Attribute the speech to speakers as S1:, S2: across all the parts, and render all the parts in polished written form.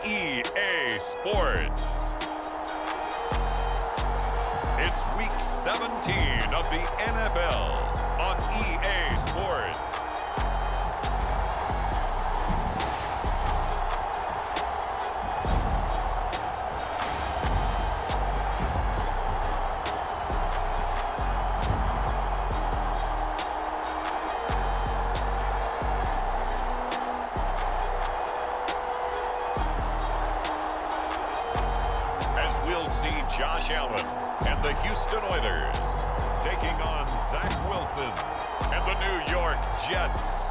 S1: EA Sports. It's week 17 of the NFL on EA Sports. Josh Allen and the Houston Oilers taking on Zach Wilson and the New York Jets.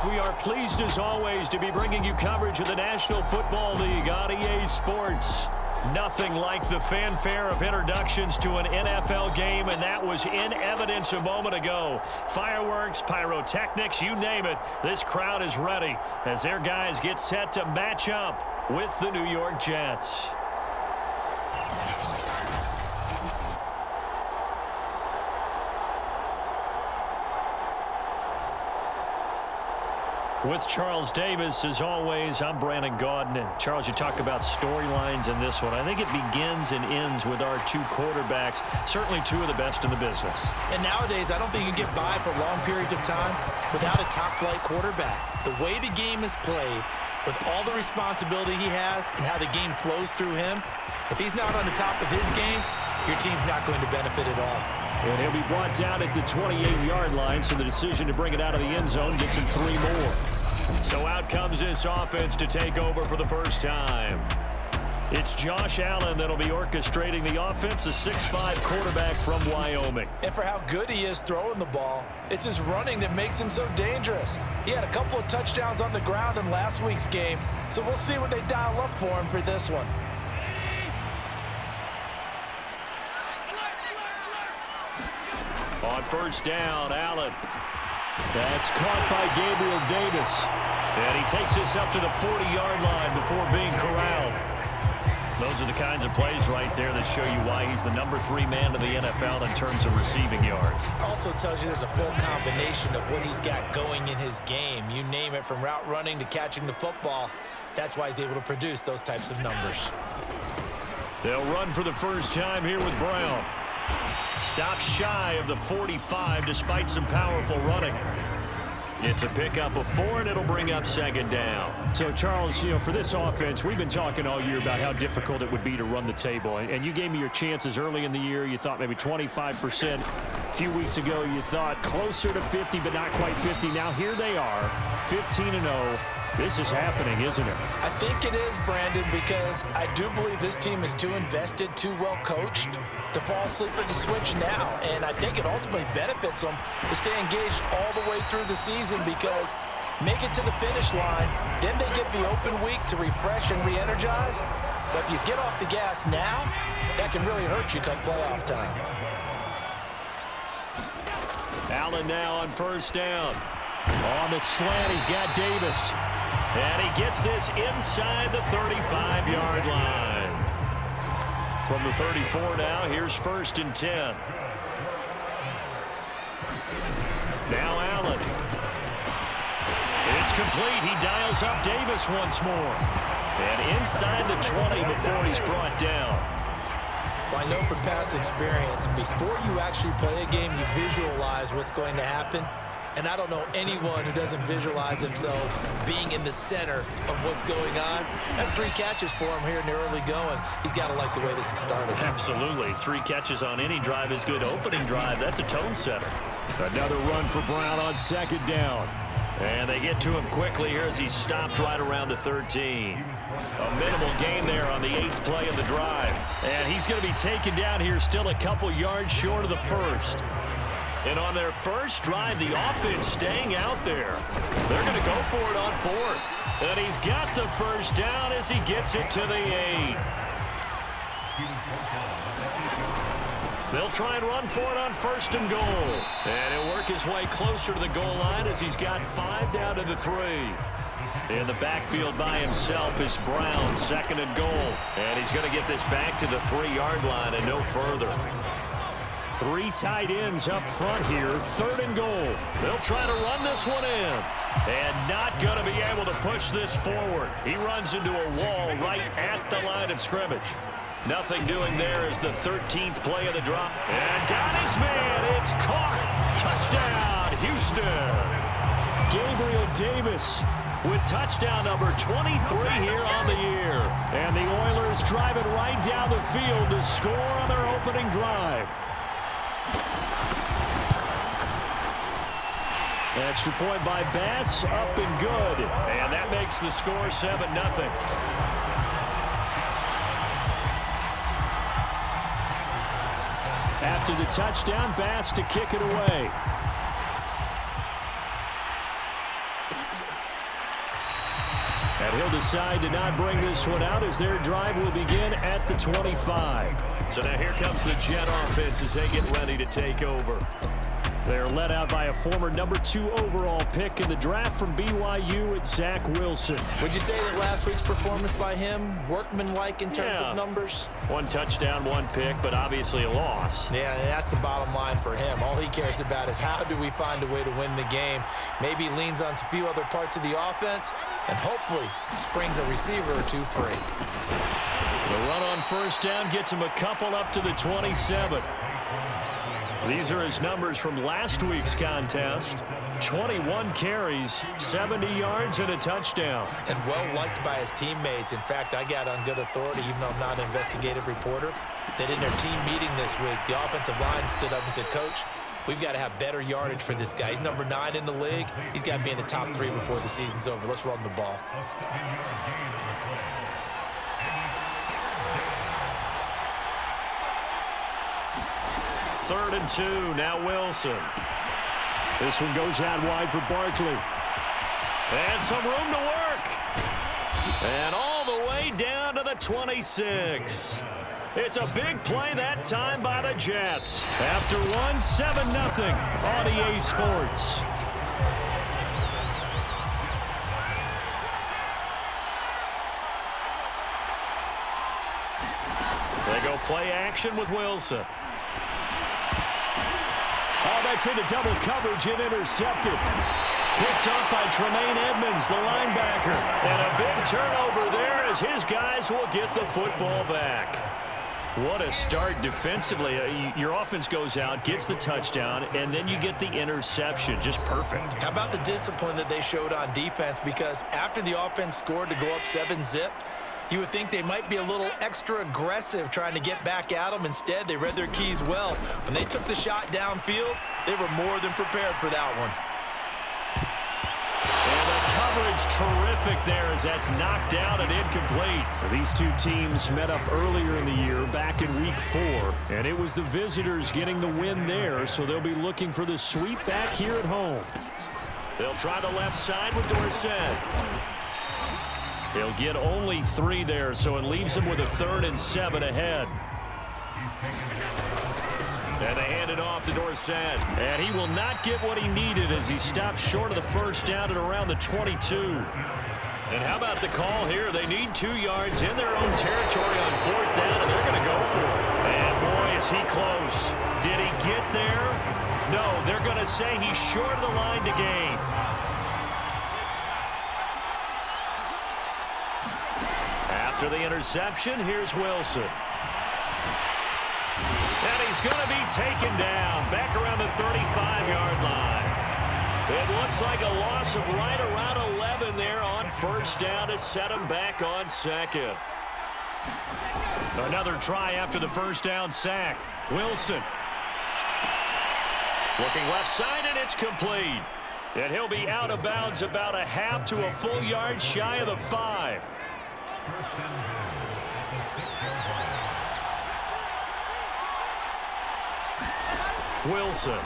S2: We are pleased as always to be bringing you coverage of the National Football League on EA Sports. Nothing like the fanfare of introductions to an NFL game, and that was in evidence a moment ago. Fireworks, pyrotechnics, you name it, this crowd is ready as their guys get set to match up with the New York Jets. With Charles Davis, as always, I'm Brandon Gaudin. Charles, you talk about storylines in this one. I think it begins and ends with our two quarterbacks, certainly two of the best in the business.
S3: And nowadays, I don't think you can get by for long periods of time without a top-flight quarterback. The way the game is played, with all the responsibility he has and how the game flows through him, if he's not on the top of his game, your team's not going to benefit at all.
S2: And he'll be brought down at the 28-yard line, so the decision to bring it out of the end zone gets him 3 more. So out comes this offense to take over for the first time. It's Josh Allen that'll be orchestrating the offense, a 6'5" quarterback from Wyoming.
S3: And for how good he is throwing the ball, it's his running that makes him so dangerous. He had a couple of touchdowns on the ground in last week's game, so we'll see what they dial up for him for this one.
S2: On first down, Allen. That's caught by Gabriel Davis. And he takes this up to the 40-yard line before being corralled. Those are the kinds of plays right there that show you why he's the #3 man in the NFL in terms of receiving yards.
S3: Also tells you there's a full combination of what he's got going in his game. You name it, from route running to catching the football. That's why he's able to produce those types of numbers.
S2: They'll run for the first time here with Brown. Stops shy of the 45 despite some powerful running. It's a pickup of 4, and it'll bring up second down. So, Charles, for this offense, we've been talking all year about how difficult it would be to run the table. And you gave me your chances early in the year. You thought maybe 25%. A few weeks ago, you thought closer to 50, but not quite 50. Now, here they are, 15-0. This is happening, isn't it?
S3: I think it is, Brandon, because I do believe this team is too invested, too well coached to fall asleep at the switch now. And I think it ultimately benefits them to stay engaged all the way through the season, because make it to the finish line, then they get the open week to refresh and re-energize. But if you get off the gas now, that can really hurt you come playoff time.
S2: Allen now on first down. On the slant, he's got Davis. And he gets this inside the 35-yard line. From the 34 now, here's 1st and 10. Now Allen. It's complete. He dials up Davis once more. And inside the 20 before he's brought down.
S3: Well, I know from past experience, before you actually play a game, you visualize what's going to happen. And I don't know anyone who doesn't visualize themselves being in the center of what's going on. That's 3 catches for him here in the early going. He's got to like the way this is started.
S2: Absolutely. 3 catches on any drive is good. Opening drive, that's a tone setter. Another run for Brown on second down. And they get to him quickly here as he's stopped right around the 13. A minimal gain there on the 8th play of the drive. And he's going to be taken down here still a couple yards short of the first. And on their first drive, the offense staying out there. They're going to go for it on 4th. And he's got the first down as he gets it to the 8. They'll try and run for it on 1st and goal. And he'll work his way closer to the goal line as he's got 5 down to the 3. In the backfield by himself is Brown, 2nd and goal. And he's going to get this back to the 3-yard line and no further. Three tight ends up front here. 3rd and goal. They'll try to run this one in. And not going to be able to push this forward. He runs into a wall right at the line of scrimmage. Nothing doing there as the 13th play of the drop. And got his man. It's caught. Touchdown, Houston. Gabriel Davis with touchdown number 23 here on the year. And the Oilers drive it right down the field to score on their opening drive. Extra point by Bass, up and good. And that makes the score 7-0. After the touchdown, Bass to kick it away. And he'll decide to not bring this one out as their drive will begin at the 25. So now here comes the Jet offense as they get ready to take over. They're led out by a former number 2 overall pick in the draft from BYU at Zach Wilson.
S3: Would you say that last week's performance by him, workmanlike in terms of numbers?
S2: 1 touchdown, 1 pick, but obviously a loss.
S3: Yeah, and that's the bottom line for him. All he cares about is how do we find a way to win the game. Maybe leans on a few other parts of the offense, and hopefully springs a receiver or 2 free.
S2: The run on 1st down gets him a couple up to the 27. These are his numbers from last week's contest. 21 carries, 70 yards, and a touchdown.
S3: And well-liked by his teammates. In fact, I got on good authority, even though I'm not an investigative reporter, that in their team meeting this week, the offensive line stood up and said, Coach, we've got to have better yardage for this guy. He's number 9 in the league. He's got to be in the top 3 before the season's over. Let's run the ball.
S2: Third and 2, now Wilson. This one goes out wide for Barkley. And some room to work. And all the way down to the 26. It's a big play that time by the Jets. After one, 7-0 on EA Sports. They go play action with Wilson. Oh, that's into double coverage and intercepted. Picked up by Tremaine Edmonds, the linebacker. And a big turnover there as his guys will get the football back. What a start defensively. Your offense goes out, gets the touchdown, and then you get the interception. Just perfect.
S3: How about the discipline that they showed on defense? Because after the offense scored to go up 7-zip, you would think they might be a little extra aggressive trying to get back at them. Instead, they read their keys well. When they took the shot downfield, they were more than prepared for that one.
S2: And the coverage terrific there as that's knocked down and incomplete.
S4: These two teams met up earlier in the year back in week 4, and it was the visitors getting the win there, so they'll be looking for the sweep back here at home.
S2: They'll try the left side with Dorsett. He'll get only 3 there, so it leaves him with a 3rd and 7 ahead. And they hand it off to Dorsett. And he will not get what he needed as he stops short of the 1st down at around the 22. And how about the call here? They need 2 yards in their own territory on 4th down, and they're going to go for it. And boy, is he close. Did he get there? No, they're going to say he's short of the line to gain. After the interception, here's Wilson. And he's going to be taken down back around the 35-yard line. It looks like a loss of right around 11 there on 1st down to set him back on 2nd. Another try after the 1st down sack. Wilson. Looking left side, and it's complete. And he'll be out of bounds about a half to a full yard shy of the 5. Wilson.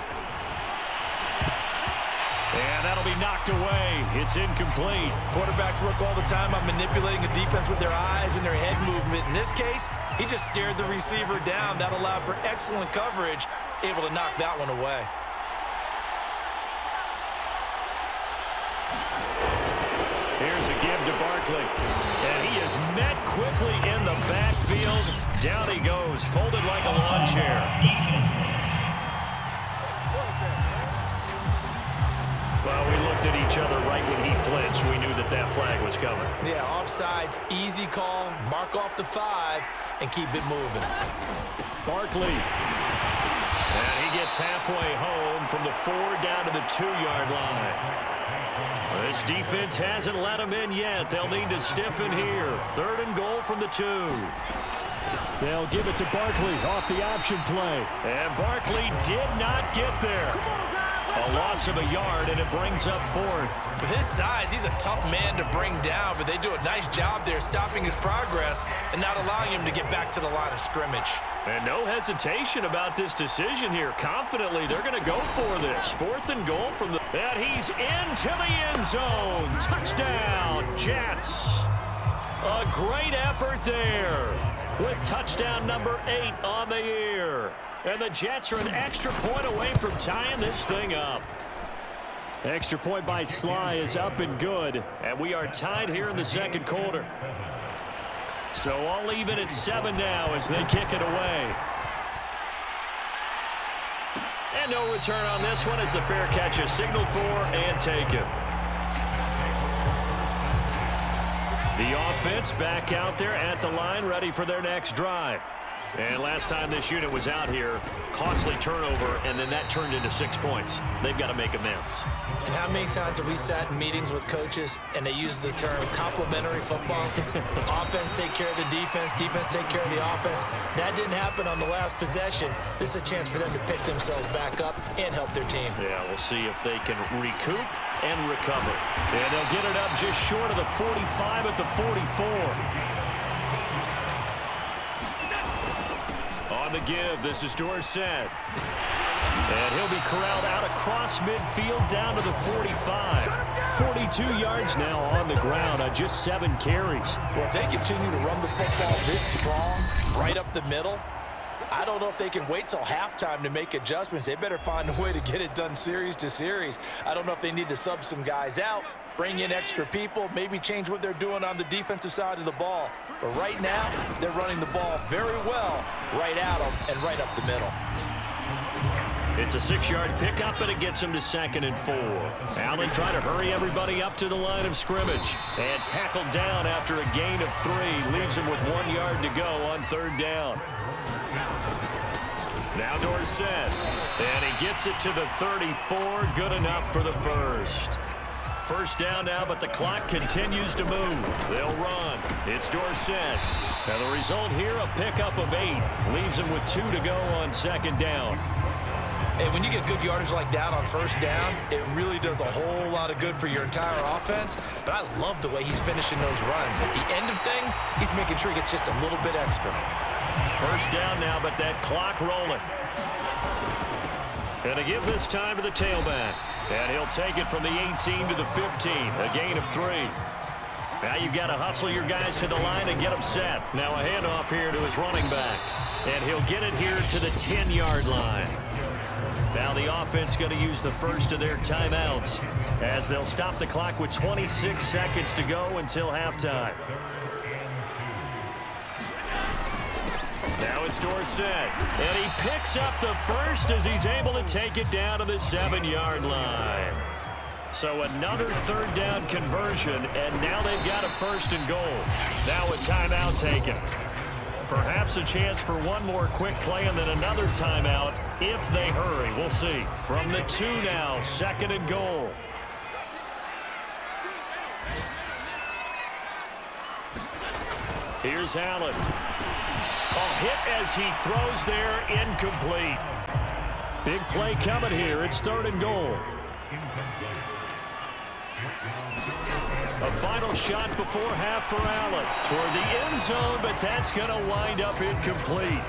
S2: And that'll be knocked away. It's incomplete.
S3: Quarterbacks work all the time on manipulating a defense with their eyes and their head movement. In this case, he just stared the receiver down. That allowed for excellent coverage, able to knock that one away.
S2: Here's a give to Barkley. And he is met quickly in the backfield. Down he goes, folded like a lawn chair. Well, we looked at each other right when he flinched. We knew that that flag was coming.
S3: Yeah, offsides, easy call, mark off the 5, and keep it moving.
S4: Barkley.
S2: And he gets halfway home from the 4 down to the 2-yard line. This defense hasn't let him in yet. They'll need to stiffen here. 3rd and goal from the 2.
S4: They'll give it to Barkley off the option play.
S2: And Barkley did not get there. A loss of a yard, and it brings up 4th.
S3: With his size, he's a tough man to bring down, but they do a nice job there stopping his progress and not allowing him to get back to the line of scrimmage.
S2: And no hesitation about this decision here. Confidently, they're going to go for this. 4th and goal from the... And he's into the end zone. Touchdown, Jets. A great effort there with touchdown number 8 on the year. And the Jets are an extra point away from tying this thing up.
S4: Extra point by Sly is up and good.
S2: And we are tied here in the 2nd quarter. So I'll leave it at 7 now as they kick it away. And no return on this one as the fair catch is signaled for and taken. The offense back out there at the line, ready for their next drive. And last time this unit was out here, costly turnover, and then that turned into 6 points. They've got to make amends.
S3: And how many times have we sat in meetings with coaches and they use the term complementary football? Offense take care of the defense, defense take care of the offense. That didn't happen on the last possession. This is a chance for them to pick themselves back up and help their team.
S2: Yeah, we'll see if they can recoup and recover. And they'll get it up just short of the 45 at the 44. On the give, this is Dorsett. And he'll be corralled out across midfield down to the 45.
S4: 42 yards now on the ground on just 7 carries.
S3: Well, if they continue to run the football this strong, right up the middle, I don't know if they can wait till halftime to make adjustments. They better find a way to get it done series to series. I don't know if they need to sub some guys out, bring in extra people, maybe change what they're doing on the defensive side of the ball. But right now, they're running the ball very well right at them and right up the middle.
S2: It's a 6-yard pickup, and it gets him to 2nd and 4. Allen trying to hurry everybody up to the line of scrimmage. And tackled down after a gain of 3. Leaves him with 1 yard to go on 3rd down. Now Dorsett. And he gets it to the 34. Good enough for the first. First down now, but the clock continues to move. They'll run. It's Dorsett. And the result here, a pickup of 8. Leaves him with 2 to go on 2nd down.
S3: And when you get good yardage like that on 1st down, it really does a whole lot of good for your entire offense. But I love the way he's finishing those runs. At the end of things, he's making sure he gets just a little bit extra.
S2: First down now, but that clock rolling. And they give this time to the tailback. And he'll take it from the 18 to the 15. A gain of 3. Now you've got to hustle your guys to the line and get them set. Now a handoff here to his running back. And he'll get it here to the 10-yard line. Now the offense going to use the first of their timeouts as they'll stop the clock with 26 seconds to go until halftime. Now it's Dorsett, and he picks up the first as he's able to take it down to the 7-yard line. So another 3rd down conversion, and now they've got a 1st and goal. Now a timeout taken. Perhaps a chance for one more quick play and then another timeout if they hurry. We'll see. From the 2 now, 2nd and goal. Here's Allen. A hit as he throws there, incomplete.
S4: Big play coming here. It's 3rd and goal.
S2: A final shot before half for Allen. Toward the end zone, but that's going to wind up incomplete.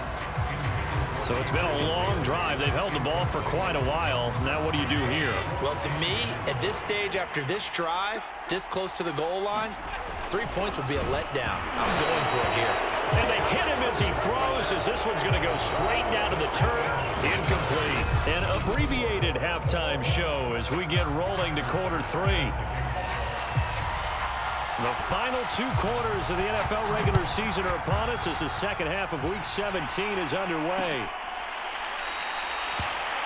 S2: So it's been a long drive. They've held the ball for quite a while. Now what do you do here?
S3: Well, to me, at this stage after this drive, this close to the goal line, 3 points would be a letdown. I'm going for it here.
S2: And they hit him as he throws, as this one's going to go straight down to the turf. Incomplete. An abbreviated halftime show as we get rolling to quarter 3. The final 2 quarters of the NFL regular season are upon us as the second half of Week 17 is underway.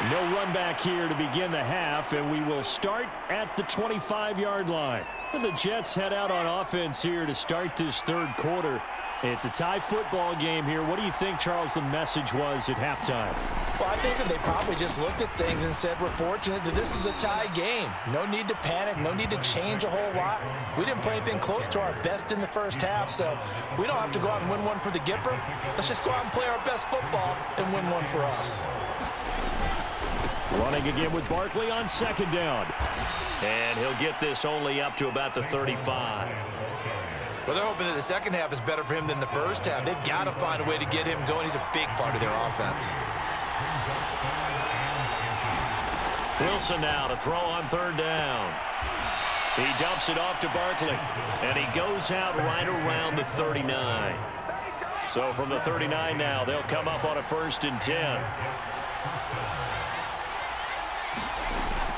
S4: No run back here to begin the half, and we will start at the 25-yard line. And the Jets head out on offense here to start this third quarter. It's a tie football game here. What do you think, Charles, the message was at halftime?
S3: Well, I think that they probably just looked at things and said, we're fortunate that this is a tie game. No need to panic. No need to change a whole lot. We didn't play anything close to our best in the first half, so we don't have to go out and win one for the Gipper. Let's just go out and play our best football and win one for us.
S4: Running again with Barkley on second down.
S2: And he'll get this only up to about the 35.
S3: Well, they're hoping that the second half is better for him than the first half. They've got to find a way to get him going. He's a big part of their offense.
S2: Wilson now to throw on third down. He dumps it off to Barkley, and he goes out right around the 39. So from the 39 now, they'll come up on a 1st and 10.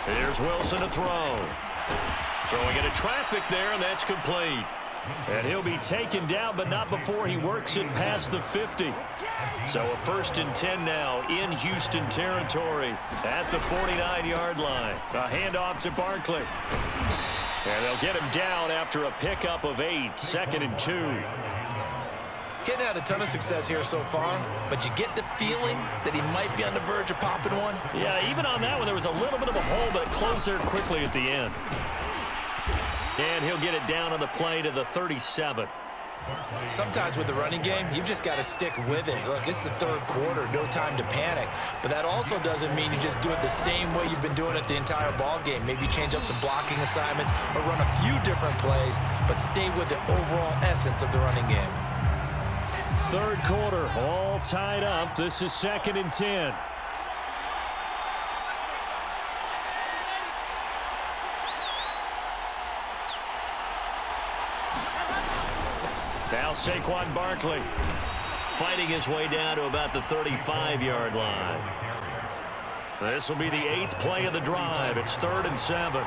S2: Here's Wilson to throw. Throwing into traffic there, and that's complete. And he'll be taken down, but not before he works it past the 50. So a 1st and 10 now in Houston territory at the 49-yard line. A handoff to Barkley. And they'll get him down after a pickup of 8, 2nd and 2.
S3: Getting had a ton of success here so far, but you get the feeling that he might be on the verge of popping one.
S2: Yeah, even on that one, there was a little bit of a hole, but it closed there quickly at the end. And he'll get it down on the play to the 37.
S3: Sometimes with the running game, you've just got to stick with it. Look, it's the third quarter, no time to panic. But that also doesn't mean you just do it the same way you've been doing it the entire ball game. Maybe change up some blocking assignments or run a few different plays, but stay with the overall essence of the running game.
S4: Third quarter, all tied up. This is 2nd and 10. Now Saquon Barkley
S2: Fighting his way down to about the 35-yard line. This will be the 8th play of the drive. It's 3rd and 7.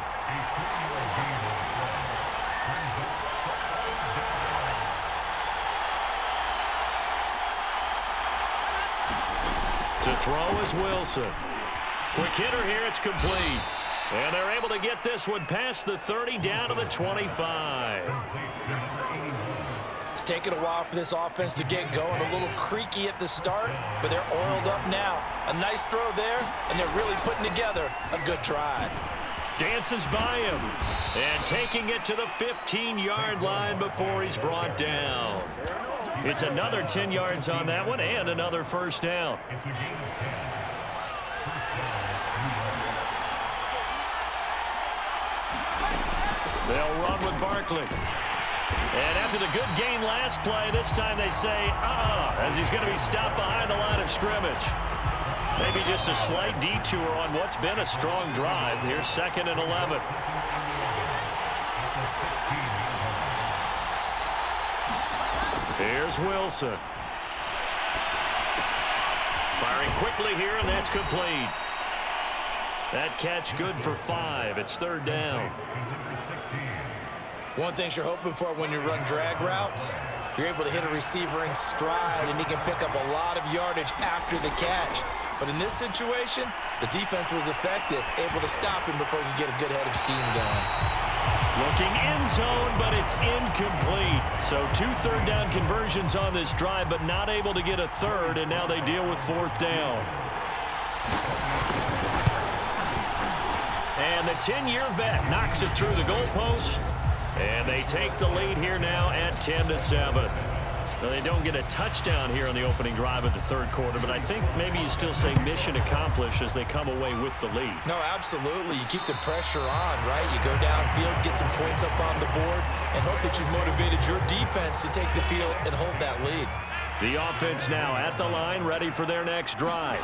S2: To throw is Wilson. Quick hitter here, it's complete. And they're able to get this one past the 30 down to the 25.
S3: It's taken a while for this offense to get going. A little creaky at the start, but they're oiled up now. A nice throw there, and they're really putting together a good drive.
S2: Dances by him. And taking it to the 15-yard line before he's brought down. It's another 10 yards on that one and another first down. They'll run with Barkley. And after the good gain last play, this time they say, as he's going to be stopped behind the line of scrimmage. Maybe just a slight detour on what's been a strong drive. Here's 2nd and 11. Here's Wilson. Firing quickly here, and that's complete. That catch good for 5. It's 3rd down.
S3: One thing you're hoping for when you run drag routes, you're able to hit a receiver in stride, and he can pick up a lot of yardage after the catch. But in this situation, the defense was effective, able to stop him before he could get a good head of steam going.
S2: Looking end zone, but it's incomplete.
S4: So 2 third down conversions on this drive, but not able to get a third, and now they deal with 4th down. And the 10-year vet knocks it through the goalpost, and they take the lead here now at 10-7. Now, they don't get a touchdown here on the opening drive of the third quarter, but I think maybe you still say mission accomplished as they come away with the lead.
S3: No, absolutely. You keep the pressure on, right? You go downfield, get some points up on the board, and hope that you've motivated your defense to take the field and hold that lead.
S4: The offense now at the line, ready for their next drive.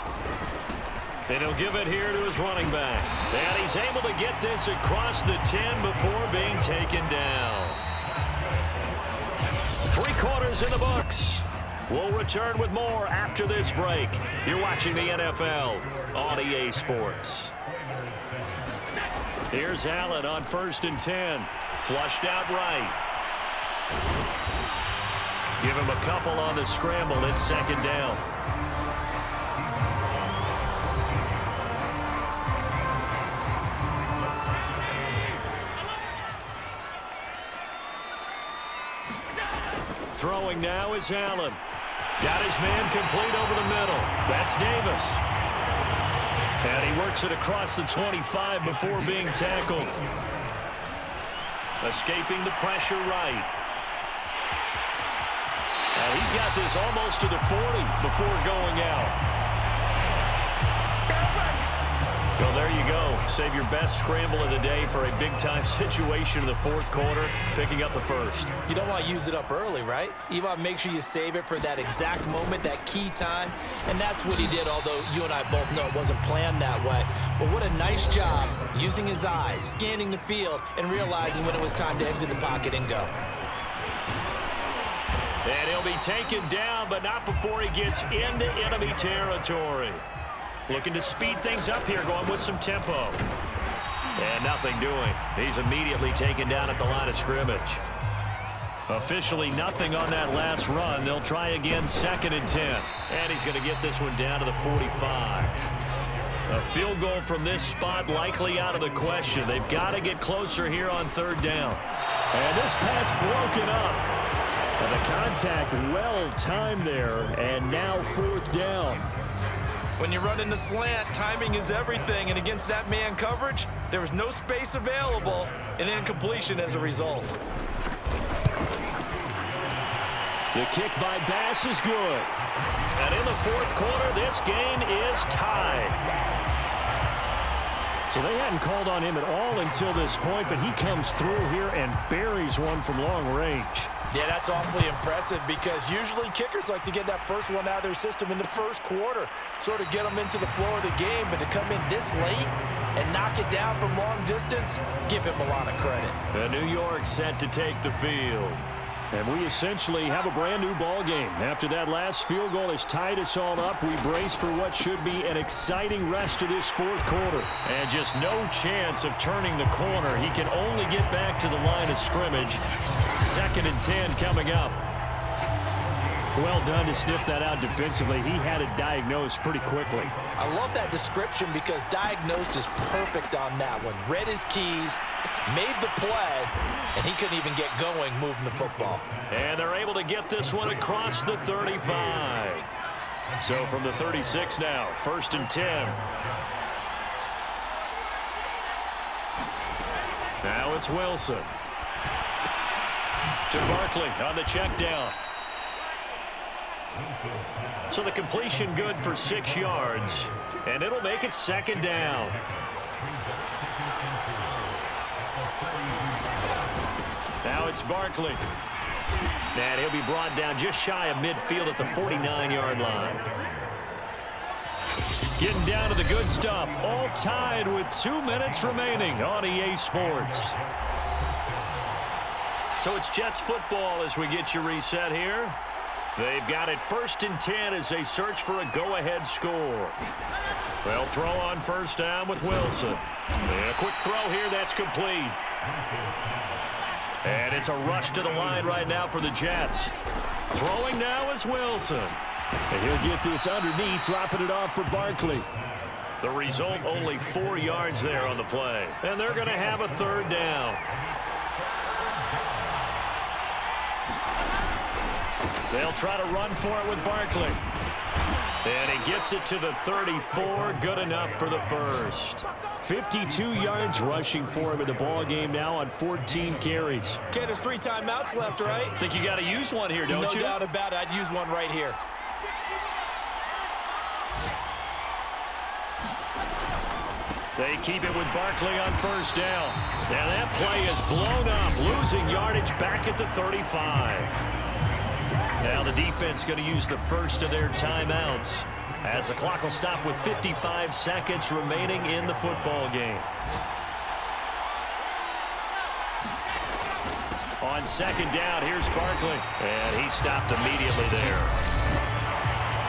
S4: And he'll give it here to his running back. And he's able to get this across the 10 before being taken down. 3 quarters in the books. We'll return with more after this break. You're watching the NFL on EA Sports. Here's Allen on 1st and 10. Flushed out right. Give him a couple on the scramble. It's 2nd down. throwing now is Allen. Got his man complete over the middle. That's Davis. And he works it across the 25 before being tackled. Escaping the pressure right. And he's got this almost to the 40 before going out. Well, there you go. Save your best scramble of the day for a big-time situation in the fourth quarter, picking up the first.
S3: You don't want to use it up early, right? You want to make sure you save it for that exact moment, that key time. And that's what he did, although you and I both know it wasn't planned that way. But what a nice job using his eyes, scanning the field, and realizing when it was time to exit the pocket and go.
S4: And he'll be taken down, but not before he gets into enemy territory. Looking to speed things up here, going with some tempo. And nothing doing. He's immediately taken down at the line of scrimmage. Officially nothing on that last run. They'll try again, 2nd and 10. And he's going to get this one down to the 45. A field goal from this spot likely out of the question. They've got to get closer here on 3rd down. And this pass broken up. And the contact well timed there. And now 4th down.
S3: When you run in the slant, timing is everything, and against that man coverage, there was no space available, and incompletion as a result.
S4: The kick by Bass is good. And in the 4th quarter, this game is tied. So they hadn't called on him at all until this point, but he comes through here and buries one from long range.
S3: Yeah, that's awfully impressive because usually kickers like to get that first one out of their system in the first quarter, sort of get them into the flow of the game, but to come in this late and knock it down from long distance, give him a lot of credit.
S4: The New York set to take the field. And we essentially have a brand new ball game. After that last field goal has tied us all up, we brace for what should be an exciting rest of this 4th quarter. And just no chance of turning the corner. He can only get back to the line of scrimmage. 2nd and 10 coming up. Well done to sniff that out defensively. He had it diagnosed pretty quickly.
S3: I love that description because diagnosed is perfect on that one. Read his keys, made the play, and he couldn't even get going moving the football.
S4: And they're able to get this one across the 35. So from the 36 now, 1st and 10. Now it's Wilson. To Barkley on the check down. So the completion good for 6 yards, and it'll make it 2nd down. Now it's Barkley. And he'll be brought down just shy of midfield at the 49-yard line. Getting down to the good stuff, all tied with 2 minutes remaining on EA Sports. So it's Jets football as we get you reset here. They've got it 1st and 10 as they search for a go-ahead score. They'll throw on 1st down with Wilson. And a quick throw here, that's complete. And it's a rush to the line right now for the Jets. Throwing now is Wilson. And he'll get this underneath, dropping it off for Barkley. The result, only 4 yards there on the play. And they're going to have a 3rd down. They'll try to run for it with Barkley. And he gets it to the 34. Good enough for the first. 52 yards rushing for him in the ball game now on 14 carries.
S3: Okay, there's 3 timeouts left, right?
S4: Think you got to use one here, don't you?
S3: No doubt about it. I'd use one right here.
S4: They keep it with Barkley on 1st down. Now that play is blown up, losing yardage back at the 35. Now the defense going to use the first of their timeouts as the clock will stop with 55 seconds remaining in the football game. On 2nd down, here's Barkley. And he stopped immediately there.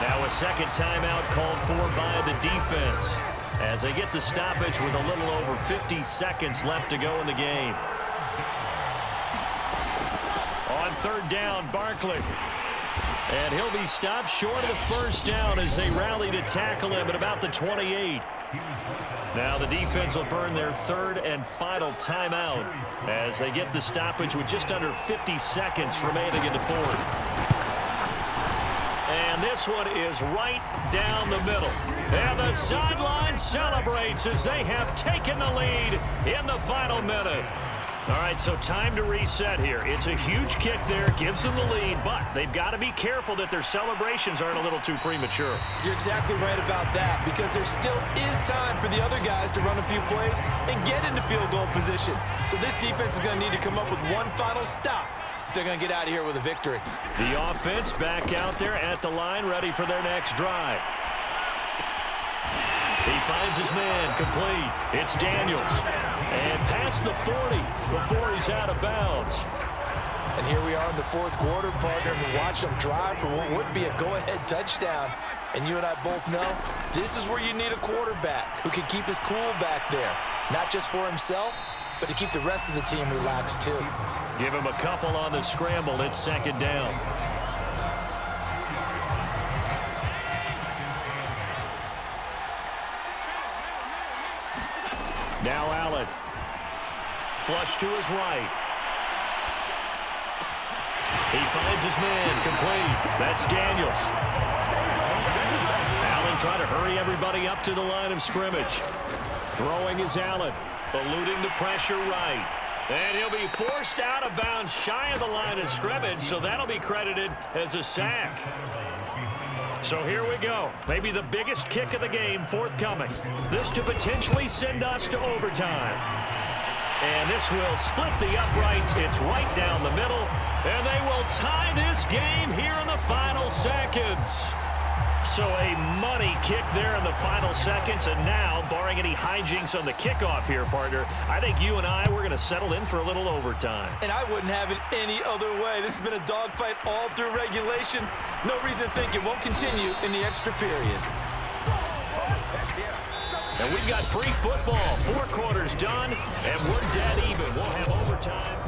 S4: Now a 2nd timeout called for by the defense as they get the stoppage with a little over 50 seconds left to go in the game. On 3rd down, Barkley. And he'll be stopped short of the first down as they rally to tackle him at about the 28. Now the defense will burn their third and final timeout as they get the stoppage with just under 50 seconds remaining in the fourth. And this one is right down the middle. And the sideline celebrates as they have taken the lead in the final minute. All right, so time to reset here. It's a huge kick there, gives them the lead, but they've got to be careful that their celebrations aren't a little too premature.
S3: You're exactly right about that, because there still is time for the other guys to run a few plays and get into field goal position. So this defense is going to need to come up with one final stop if they're going to get out of here with a victory.
S4: The offense back out there at the line, ready for their next drive. He finds his man, complete. It's Daniels. And past the 40 before he's out of bounds.
S3: And here we are in the fourth quarter, partner, and watch them drive for what would be a go-ahead touchdown. And you and I both know this is where you need a quarterback who can keep his cool back there. Not just for himself, but to keep the rest of the team relaxed too.
S4: Give him a couple on the scramble. It's second down. Now Allen. Flush to his right. He finds his man, complete. That's Daniels. Allen trying to hurry everybody up to the line of scrimmage. Throwing is Allen, eluding the pressure right. And he'll be forced out of bounds shy of the line of scrimmage, so that'll be credited as a sack. So here we go. Maybe the biggest kick of the game forthcoming. This to potentially send us to overtime. And this will split the uprights. It's right down the middle. And they will tie this game here in the final seconds. So a money kick there in the final seconds. And now, barring any hijinks on the kickoff here, partner, I think you and I, we're going to settle in for a little overtime.
S3: And I wouldn't have it any other way. This has been a dogfight all through regulation. No reason to think it won't continue in the extra period.
S4: And we've got free football. 4 quarters done, and we're dead even. We'll have overtime.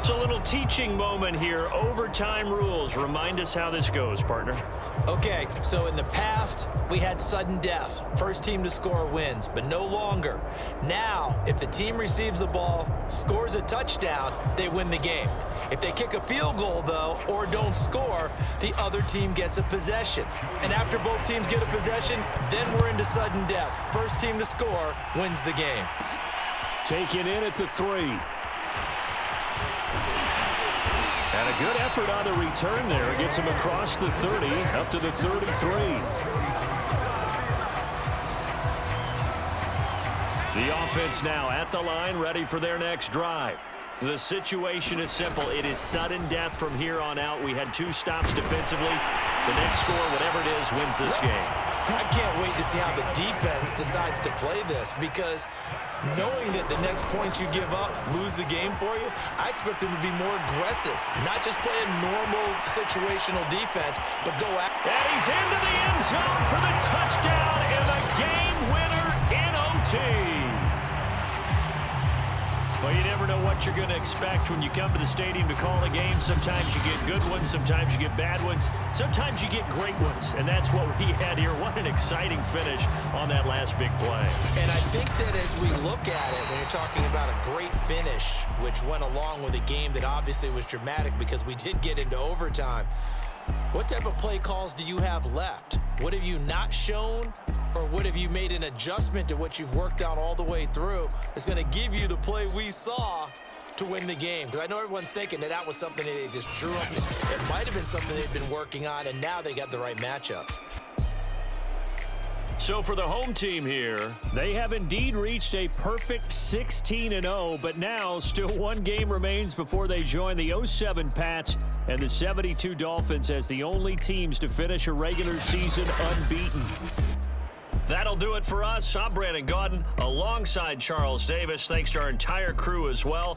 S4: It's a little teaching moment here. Overtime rules. Remind us how this goes, partner.
S3: Okay, so in the past, we had sudden death. First team to score wins, but no longer. Now, if the team receives the ball, scores a touchdown, they win the game. If they kick a field goal, though, or don't score, the other team gets a possession. And after both teams get a possession, then we're into sudden death. First team to score wins the game.
S4: Taken in at the 3. And a good effort on the return there. Gets him across the 30, up to the 33. The offense now at the line, ready for their next drive. The situation is simple. It is sudden death from here on out. We had 2 stops defensively. The next score, whatever it is, wins this game.
S3: I can't wait to see how the defense decides to play this, because knowing that the next points you give up lose the game for you, I expect them to be more aggressive, not just play a normal situational defense, but go at.
S4: And he's into the end zone for the touchdown and the game winner in OT. Well, you never know what you're going to expect when you come to the stadium to call a game. Sometimes you get good ones, sometimes you get bad ones, sometimes you get great ones, and that's what we had here. What an exciting finish on that last big play.
S3: And I think that as we look at it, when you're talking about a great finish, which went along with a game that obviously was dramatic because we did get into overtime, what type of play calls do you have left? What have you not shown, or what have you made an adjustment to what you've worked out all the way through that's going to give you the play we saw to win the game? Because I know everyone's thinking that that was something that they just drew up. It might have been something they've been working on, and now they got the right matchup.
S4: So for the home team here, they have indeed reached a perfect 16-0, but now still 1 game remains before they join the 07 Pats and the 72 Dolphins as the only teams to finish a regular season unbeaten. That'll do it for us. I'm Brandon Gaudin alongside Charles Davis. Thanks to our entire crew as well.